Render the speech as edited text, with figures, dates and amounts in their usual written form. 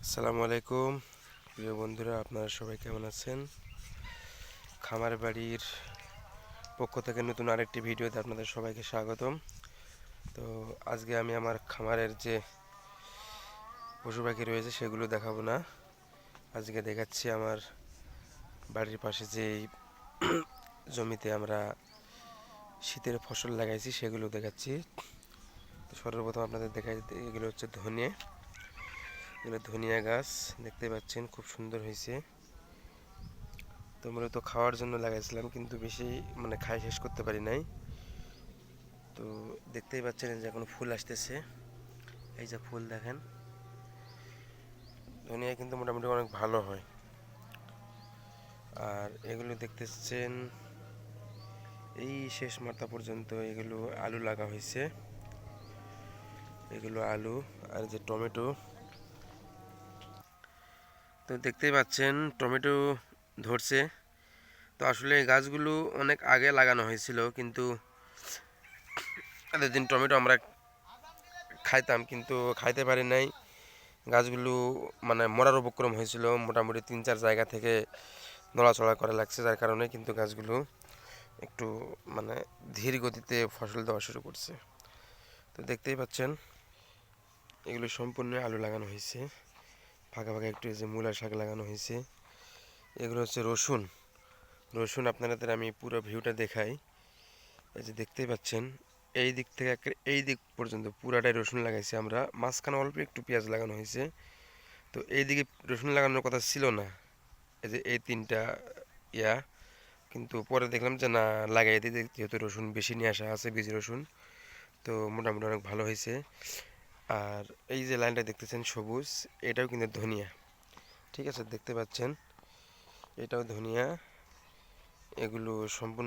আসসালামু আলাইকুম প্রিয় বন্ধুরা, আপনারা সবাই কেমন আছেন? খামার বাড়ির পক্ষ থেকে নতুন আরেকটি ভিডিওতে আপনাদের সবাইকে স্বাগতম। তো আজকে আমি আমার খামারের যে পশু পাখি রয়েছে সেগুলো দেখাবো না, আজকে দেখাচ্ছি আমার বাড়ির পাশে যেই জমিতে আমরা শীতের ফসল লাগাইছি সেগুলো দেখাচ্ছি। তো সর্বপ্রথম আপনাদের দেখাই, এগুলো হচ্ছে ধনিয়া। এগুলো ধনিয়া গাছ দেখতে পাচ্ছেন, খুব সুন্দর হয়েছে। তো মূলত খাওয়ার জন্য লাগাইছিলাম, কিন্তু বেশি খাই শেষ করতে পারি নাই। তো দেখতেই পাচ্ছেন যে এখন ফুল আসতেছে, এই যে ফুল দেখেন। ধনিয়া কিন্তু মোটামুটি অনেক ভালো হয়। আর এগুলো দেখতেছেন এই শেষ মাথা পর্যন্ত এগুলো আলু লাগা হয়েছে, এগুলো আলু। আর যে টমেটো, তো দেখতেই পাচ্ছেন টমেটো ধরছে। তো আসলে এই গাছগুলো অনেক আগে লাগানো হয়েছিল, কিন্তু এতদিন টমেটো আমরা খাইতাম, কিন্তু খাইতে পারি নাই। গাছগুলো মরার উপক্রম হয়েছিল, মোটামুটি 3-4 জায়গা থেকে নড়াচড়া করা লাগছে, যার কারণে কিন্তু গাছগুলো একটু ধীর গতিতে ফসল দেওয়া শুরু করছে। তো দেখতেই পাচ্ছেন এগুলো সম্পূর্ণ আলু লাগানো হয়েছে, ফাঁকা ফাঁকা একটু যে মূলা শাক লাগানো হয়েছে। এগুলো হচ্ছে রসুন। রসুন আপনাদের আমি পুরো ভিউটা দেখাই। এই যে দেখতেই পাচ্ছেন এই দিক থেকে এই দিক পর্যন্ত পুরাটাই রসুন লাগাইছি আমরা, মাঝখানে অল্প একটু পেঁয়াজ লাগানো হয়েছে। তো এইদিকে রসুন লাগানোর কথা ছিল না, এই যে এই 3টা ইয়া, কিন্তু পরে দেখলাম যে না, লাগাই দিতে, যেহেতু রসুন বেশি নিয়ে আসা আছে বীজ রসুন, তো মোটামুটি অনেক ভালো হয়েছে। আর এই যে লাইনটা দেখতেছেন সবুজ, এটাও কিন্তু ধনিয়া, ঠিক আছে, দেখতে পাচ্ছেন এটাও ধনিয়া। এগুলো সম্পূর্ণ